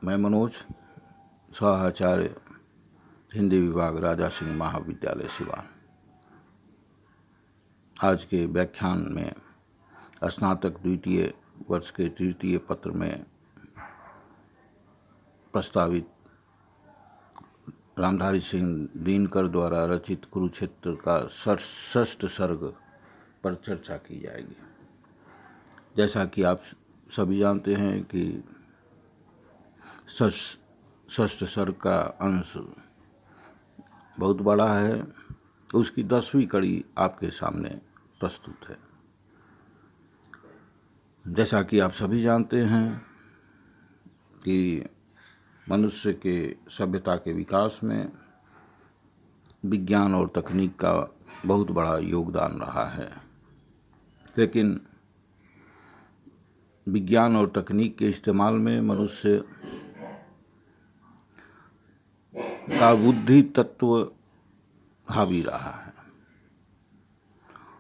मैं मनोज, सहाचार्य, हिंदी विभाग, राजा सिंह महाविद्यालय सिवान। आज के व्याख्यान में स्नातक द्वितीय वर्ष के तृतीय पत्र में प्रस्तावित रामधारी सिंह दिनकर द्वारा रचित कुरुक्षेत्र का षष्ठ सर्ग पर चर्चा की जाएगी। जैसा कि आप सभी जानते हैं कि षष्ठ सर्ग का अंश बहुत बड़ा है, उसकी 10वीं कड़ी आपके सामने प्रस्तुत है। जैसा कि आप सभी जानते हैं कि मनुष्य के सभ्यता के विकास में विज्ञान और तकनीक का बहुत बड़ा योगदान रहा है, लेकिन विज्ञान और तकनीक के इस्तेमाल में मनुष्य का बुद्धि तत्व हावी रहा है।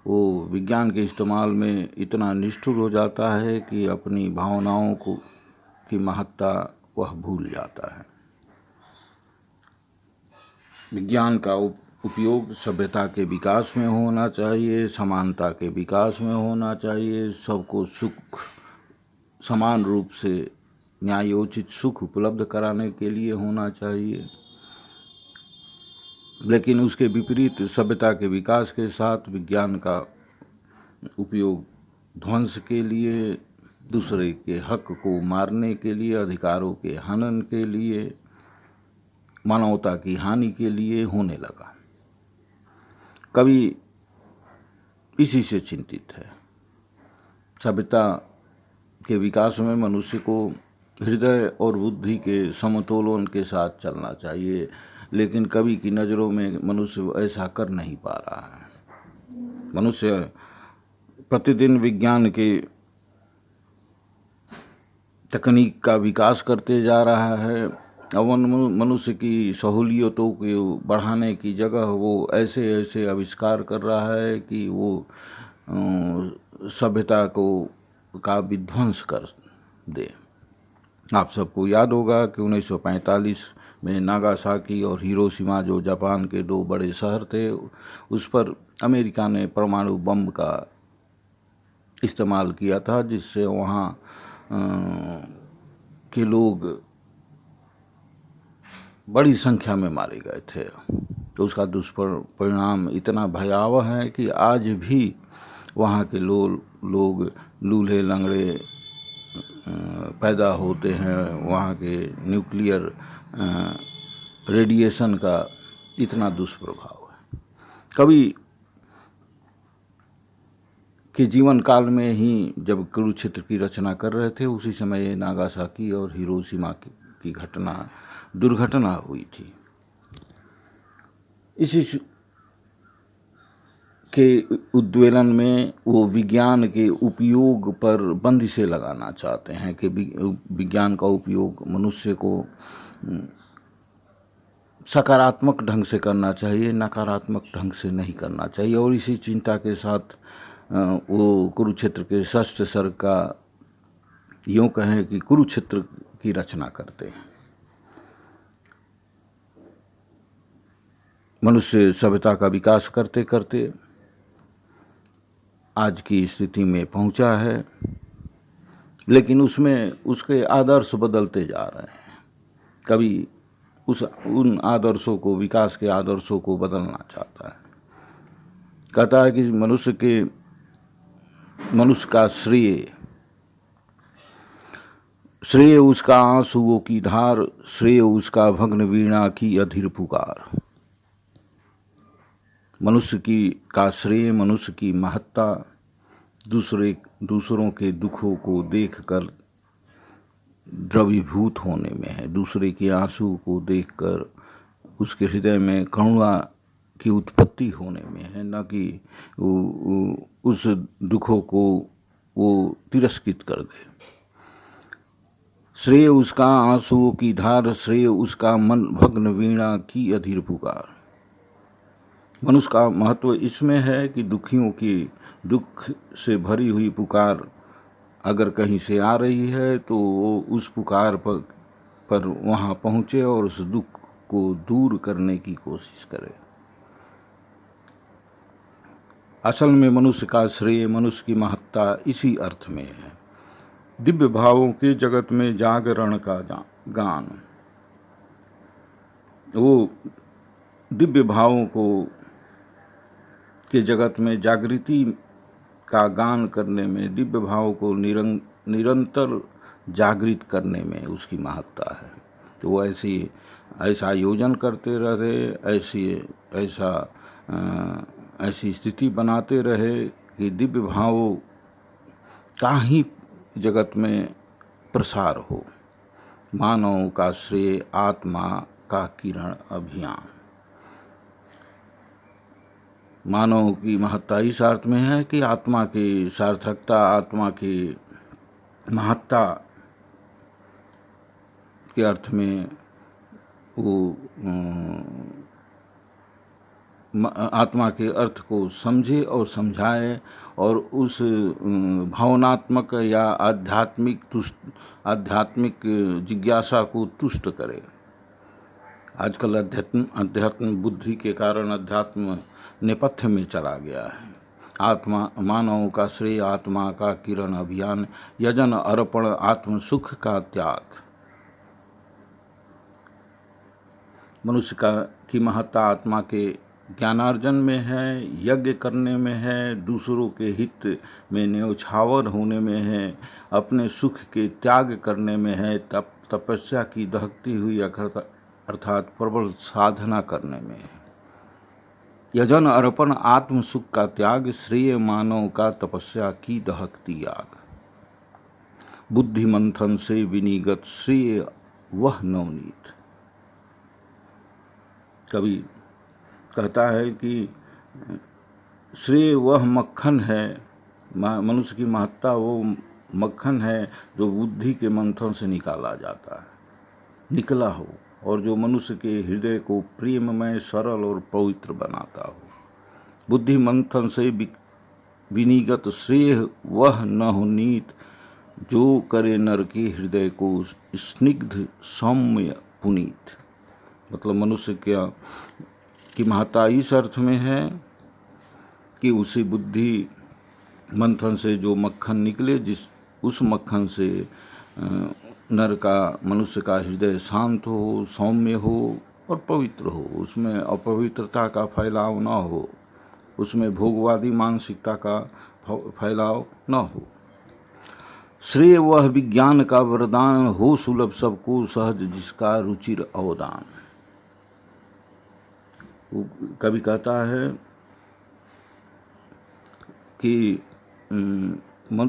वो विज्ञान के इस्तेमाल में इतना निष्ठुर हो जाता है कि अपनी भावनाओं की महत्ता वह भूल जाता है। विज्ञान का उपयोग सभ्यता के विकास में होना चाहिए, समानता के विकास में होना चाहिए, सबको सुख समान रूप से न्यायोचित सुख उपलब्ध कराने के लिए होना चाहिए। लेकिन उसके विपरीत सभ्यता के विकास के साथ विज्ञान का उपयोग ध्वंस के लिए, दूसरे के हक को मारने के लिए, अधिकारों के हनन के लिए, मानवता की हानि के लिए होने लगा। कवि इसी से चिंतित है। सभ्यता के विकास में मनुष्य को हृदय और बुद्धि के समतोलन के साथ चलना चाहिए, लेकिन कवि की नज़रों में मनुष्य ऐसा कर नहीं पा रहा है। मनुष्य प्रतिदिन विज्ञान के तकनीक का विकास करते जा रहा है। अब मनुष्य की सहूलियतों को बढ़ाने की जगह वो ऐसे ऐसे आविष्कार कर रहा है कि वो सभ्यता का विध्वंस कर दे। आप सबको याद होगा कि 1945 में नागासाकी और हिरोशिमा, जो जापान के दो बड़े शहर थे, उस पर अमेरिका ने परमाणु बम का इस्तेमाल किया था, जिससे वहाँ के लोग बड़ी संख्या में मारे गए थे। तो उसका दुष्परिणाम इतना भयावह है कि आज भी वहाँ के लोग लूल्हे लंगड़े पैदा होते हैं। वहाँ के न्यूक्लियर रेडिएशन का इतना दुष्प्रभाव है। कवि के जीवन काल में ही जब कुरुक्षेत्र की रचना कर रहे थे, उसी समय नागासाकी और हिरोशिमा की दुर्घटना हुई थी। इसी के उद्वेलन में वो विज्ञान के उपयोग पर बंदिशें लगाना चाहते हैं कि विज्ञान का उपयोग मनुष्य को सकारात्मक ढंग से करना चाहिए, नकारात्मक ढंग से नहीं करना चाहिए। और इसी चिंता के साथ वो कुरुक्षेत्र के षष्ठ सर्ग का यूँ कहें कि कुरुक्षेत्र की रचना करते हैं। मनुष्य सभ्यता का विकास करते करते आज की स्थिति में पहुंचा है, लेकिन उसमें उसके आदर्श बदलते जा रहे हैं। कभी उन आदर्शों को, विकास के आदर्शों को बदलना चाहता है। कहता है कि मनुष्य का श्रेय उसका आंसुओं की धार, श्रेय उसका भग्न वीणा की अधीर पुकार। मनुष्य का श्रेय, मनुष्य की महत्ता दूसरों के दुखों को देखकर द्रवीभूत होने में है, दूसरे के आंसू को देखकर उसके हृदय में करुणा की उत्पत्ति होने में है, न कि उस दुखों को वो तिरस्कृत कर दे। श्रेय उसका आंसुओं की धार, श्रेय उसका मन भग्न वीणा की अधीर पुकार। मनुष्य का महत्व इसमें है कि दुखियों की दुख से भरी हुई पुकार अगर कहीं से आ रही है तो उस पुकार पर पर वहाँ पहुँचे और उस दुख को दूर करने की कोशिश करे। असल में मनुष्य का श्रेय, मनुष्य की महत्ता इसी अर्थ में है। दिव्य भावों के जगत में जागरण का गान, वो दिव्य भावों के जगत में जागृति का गान करने में, दिव्य भावों को निरंतर जागृत करने में उसकी महत्ता है। तो वो ऐसा आयोजन करते रहे, ऐसी स्थिति बनाते रहे कि दिव्य भावों का ही जगत में प्रसार हो। मानव का श्रेय, आत्मा का किरण अभियान। मानव की महत्ता इस अर्थ में है कि आत्मा की सार्थकता, आत्मा की महत्ता के अर्थ में वो आत्मा के अर्थ को समझे और समझाए और उस भावनात्मक या आध्यात्मिक जिज्ञासा को तुष्ट करे। आजकल अध्यात्म बुद्धि के कारण अध्यात्म नेपथ्य में चला गया है। मानव का श्रेय, आत्मा का किरण अभियान, यजन अर्पण, आत्म सुख का त्याग। मनुष्य की महत्ता आत्मा के ज्ञानार्जन में है, यज्ञ करने में है, दूसरों के हित में न्यौछावर होने में है, अपने सुख के त्याग करने में है, तपस्या की दहकती हुई अर्थात प्रबल साधना करने में है। यजन अर्पण, आत्म सुख का त्याग, श्रेय मानव का तपस्या की दहकती आग। बुद्धि मंथन से विनिगत श्रेय वह नवनीत। कवि कहता है कि श्रेय वह मक्खन है, मनुष्य की महत्ता वो मक्खन है जो बुद्धि के मंथन से निकाला जाता है, निकला हो, और जो मनुष्य के हृदय को प्रेममय, सरल और पवित्र बनाता हो। बुद्धि मंथन से विनिगत श्रेय वह नवनीत, जो करे नर के हृदय को स्निग्ध सौम्य पुनीत। मतलब मनुष्य की महत्ता इस अर्थ में है कि उसी बुद्धि मंथन से जो मक्खन निकले, उस मक्खन से मनुष्य का हृदय शांत हो, सौम्य हो और पवित्र हो। उसमें अपवित्रता का फैलाव न हो, उसमें भोगवादी मानसिकता का फैलाव न हो। श्रेय वह विज्ञान का वरदान, हो सुलभ सबको सहज जिसका रुचिर अवदान। कवि कहता है कि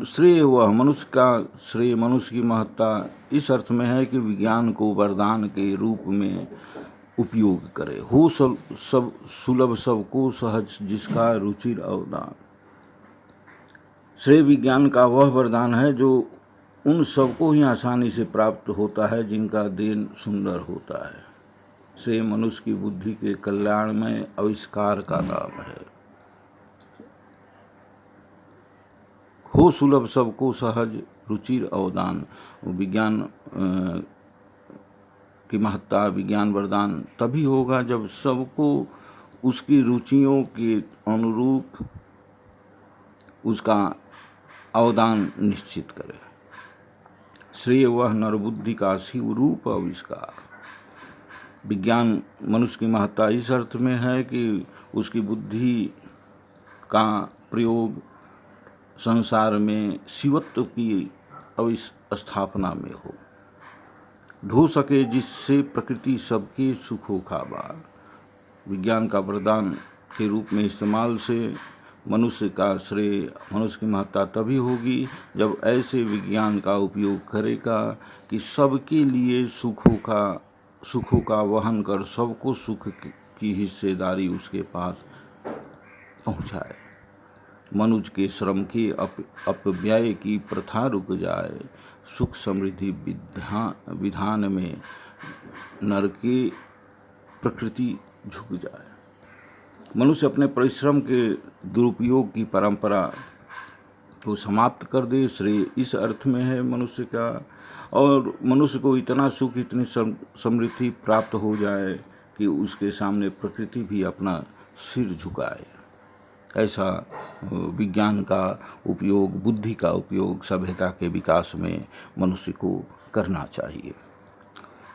श्रेय वह, मनुष्य का श्रेय, मनुष्य की महत्ता इस अर्थ में है कि विज्ञान को वरदान के रूप में उपयोग करे। हो सब सुलभ सबको सहज जिसका रुचिर अवदान। श्रेय विज्ञान का वह वरदान है जो उन सबको ही आसानी से प्राप्त होता है जिनका देन सुंदर होता है। श्रेय मनुष्य की बुद्धि के कल्याण में आविष्कार का नाम है। हो सुलभ सबको सहज रुचिर अवदान। विज्ञान की महत्ता, विज्ञान वरदान तभी होगा जब सबको उसकी रुचियों के अनुरूप उसका अवदान निश्चित करे। श्रेय वह नरबुद्धि का शिव रूप आविष्कार। विज्ञान मनुष्य की महत्ता इस अर्थ में है कि उसकी बुद्धि का प्रयोग संसार में शिवत्व की स्थापना में हो, ढो सके जिससे प्रकृति सबके सुखों का बार। विज्ञान का वरदान के रूप में इस्तेमाल से मनुष्य का श्रेय, मनुष्य की महत्ता तभी होगी जब ऐसे विज्ञान का उपयोग करेगा कि सबके लिए सुखों का वहन कर सबको सुख की हिस्सेदारी उसके पास पहुंचाए। मनुज के श्रम के अपव्यय की प्रथा रुक जाए, सुख समृद्धि विधान में नर की प्रकृति झुक जाए। मनुष्य अपने परिश्रम के दुरुपयोग की परंपरा को समाप्त कर दे। श्रेय इस अर्थ में है मनुष्य का और मनुष्य को इतना सुख, इतनी समृद्धि प्राप्त हो जाए कि उसके सामने प्रकृति भी अपना सिर झुकाए। ऐसा विज्ञान का उपयोग, बुद्धि का उपयोग सभ्यता के विकास में मनुष्य को करना चाहिए।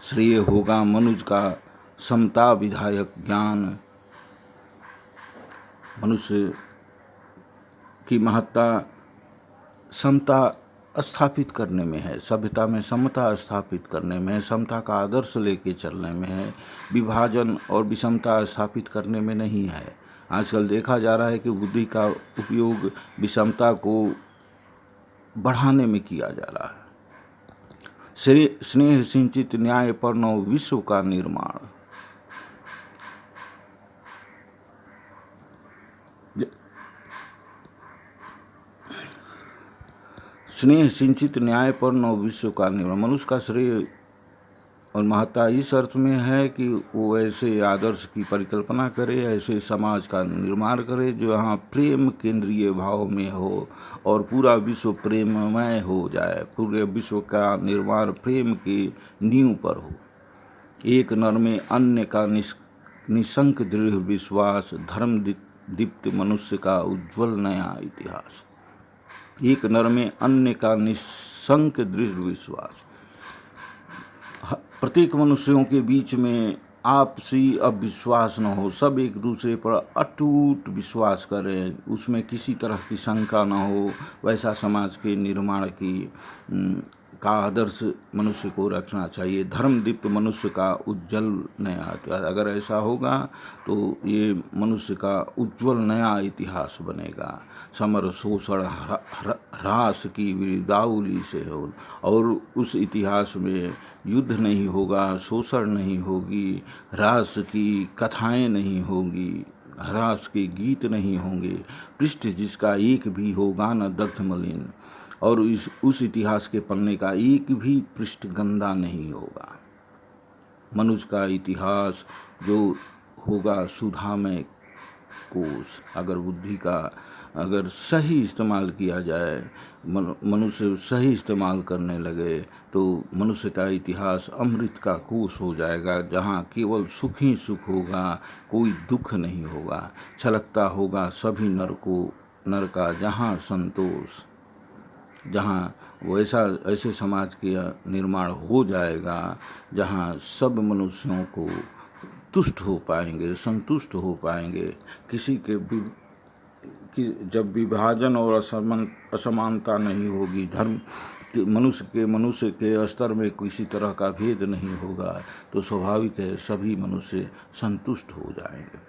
श्रेय होगा मनुष्य का समता विधायक ज्ञान। मनुष्य की महत्ता समता स्थापित करने में है, सभ्यता में समता स्थापित करने में है, समता का आदर्श लेके चलने में है, विभाजन और विषमता स्थापित करने में नहीं है। आजकल देखा जा रहा है कि बुद्धि का उपयोग विषमता को बढ़ाने में किया जा रहा है। स्नेह सिंचित न्यायपूर्ण विश्व का निर्माण। स्नेह सिंचित न्यायपूर्ण विश्व का निर्माण। मनुष्य का श्रेय और महत्ता इस अर्थ में है कि वो ऐसे आदर्श की परिकल्पना करे, ऐसे समाज का निर्माण करे जो यहाँ प्रेम केंद्रीय भाव में हो और पूरा विश्व प्रेममय हो जाए। पूरे विश्व का निर्माण प्रेम की नींव पर हो। एक नर में अन्य का निशंक दृढ़ विश्वास, धर्म दीप्त मनुष्य का उज्ज्वल नया इतिहास। एक नर में अन्य का निशंक दृढ़ विश्वास। प्रत्येक मनुष्यों के बीच में आपसी अविश्वास न हो, सब एक दूसरे पर अटूट विश्वास करें, उसमें किसी तरह की शंका न हो। वैसा समाज के निर्माण का आदर्श मनुष्य को रखना चाहिए। धर्म दीप्त मनुष्य का उज्जवल नया इतिहास। अगर ऐसा होगा तो ये मनुष्य का उज्जवल नया इतिहास बनेगा। समर शोषण ह्रास की विदाउली से हो, और उस इतिहास में युद्ध नहीं होगा, शोषण नहीं होगी, ह्रास की कथाएं नहीं होगी, ह्रास के गीत नहीं होंगे, पृष्ठ जिसका एक भी होगा न दग्ध मलिन, और उस इतिहास के पन्ने का एक भी पृष्ठ गंदा नहीं होगा। मनुष्य का इतिहास जो होगा सुधामय कोश। अगर बुद्धि का अगर सही इस्तेमाल किया जाए, मनुष्य सही इस्तेमाल करने लगे तो मनुष्य का इतिहास अमृत का कोश हो जाएगा, जहाँ केवल सुख ही सुख होगा, कोई दुख नहीं होगा। छलकता होगा सभी नर का जहाँ संतोष, जहाँ ऐसे समाज का निर्माण हो जाएगा जहाँ सब मनुष्यों को तुष्ट हो पाएंगे, संतुष्ट हो पाएंगे। किसी के जब विभाजन और असमानता नहीं होगी, धर्म मनुष्य के स्तर में किसी तरह का भेद नहीं होगा, तो स्वाभाविक है सभी मनुष्य संतुष्ट हो जाएंगे।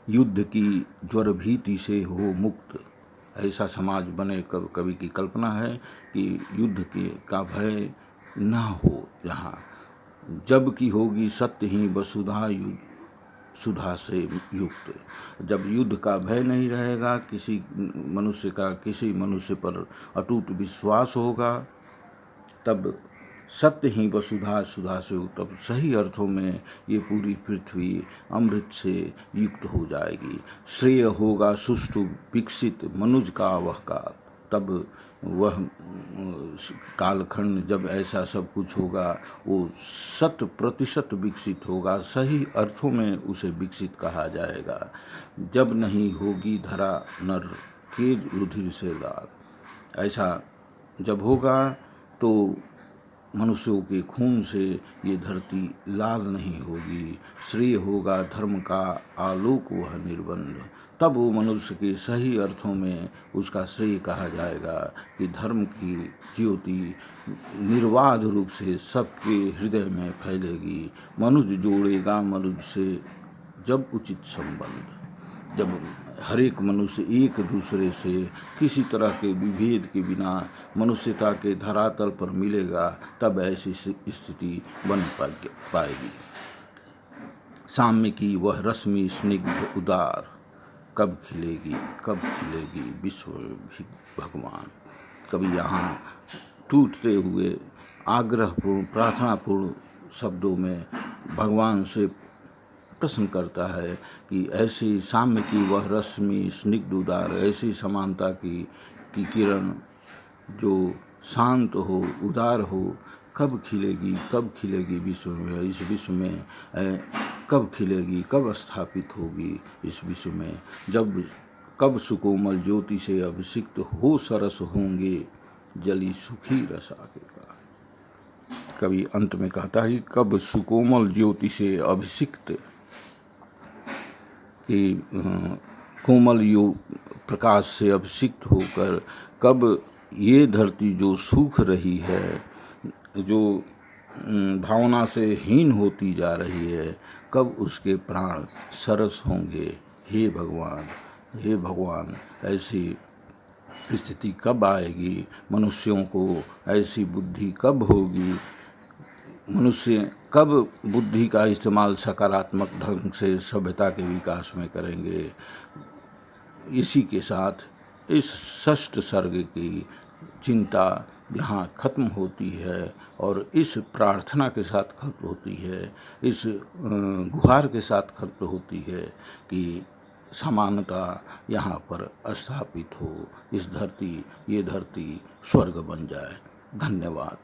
युद्ध की ज्वर भीति से हो मुक्त, ऐसा समाज बने। कवि की कल्पना है कि युद्ध का भय न हो, जहाँ जब की होगी सत्य ही वसुधा सुधा से युक्त। जब युद्ध का भय नहीं रहेगा, किसी मनुष्य पर अटूट विश्वास होगा, तब सत्य ही वसुधा सुधा से युक्त। तब सही अर्थों में ये पूरी पृथ्वी अमृत से युक्त हो जाएगी। श्रेय होगा सुष्ठु विकसित मनुज का वह काल। तब वह कालखंड जब ऐसा सब कुछ होगा, वो 100% विकसित होगा। सही अर्थों में उसे विकसित कहा जाएगा। जब नहीं होगी धरा नर के रुधिर से लाल। ऐसा जब होगा तो मनुष्यों के खून से ये धरती लाल नहीं होगी। श्रेय होगा धर्म का आलोक वह निर्बंध। तब वो मनुष्य के सही अर्थों में उसका श्रेय कहा जाएगा कि धर्म की ज्योति निर्बाध रूप से सबके हृदय में फैलेगी। मनुष्य जोड़ेगा मनुष्य से जब उचित संबंध। जब हर एक मनुष्य एक दूसरे से किसी तरह के विभेद के बिना मनुष्यता के धरातल पर मिलेगा, तब ऐसी स्थिति बन पाएगी। साम्य की वह रश्मि स्निग्ध उदार, कब खिलेगी विश्व भगवान। कभी यहाँ टूटते हुए आग्रहपूर्ण प्रार्थनापूर्ण शब्दों में भगवान से प्रश्न करता है कि ऐसी साम्य की वह रश्मि स्निग्ध उदार, ऐसी समानता की किरण जो शांत हो, उदार हो, कब खिलेगी विश्व में, इस विश्व में कब खिलेगी, कब स्थापित होगी इस विश्व में, कब सुकोमल ज्योति से अभिषिक्त हो सरस होंगे जली सुखी रस आगेगा। कवि अंत में कहता है कब सुकोमल ज्योति से अभिषिक्त, कोमल प्रकाश से अभिषिक्त होकर कब ये धरती जो सूख रही है, जो भावना से हीन होती जा रही है, कब उसके प्राण सरस होंगे। हे भगवान, ऐसी स्थिति कब आएगी, मनुष्यों को ऐसी बुद्धि कब होगी, मनुष्य कब बुद्धि का इस्तेमाल सकारात्मक ढंग से सभ्यता के विकास में करेंगे। इसी के साथ इस षष्ठ सर्ग की चिंता यहाँ खत्म होती है और इस प्रार्थना के साथ खत्म होती है, इस गुहार के साथ खत्म होती है कि समानता यहाँ पर स्थापित हो, ये धरती स्वर्ग बन जाए। धन्यवाद।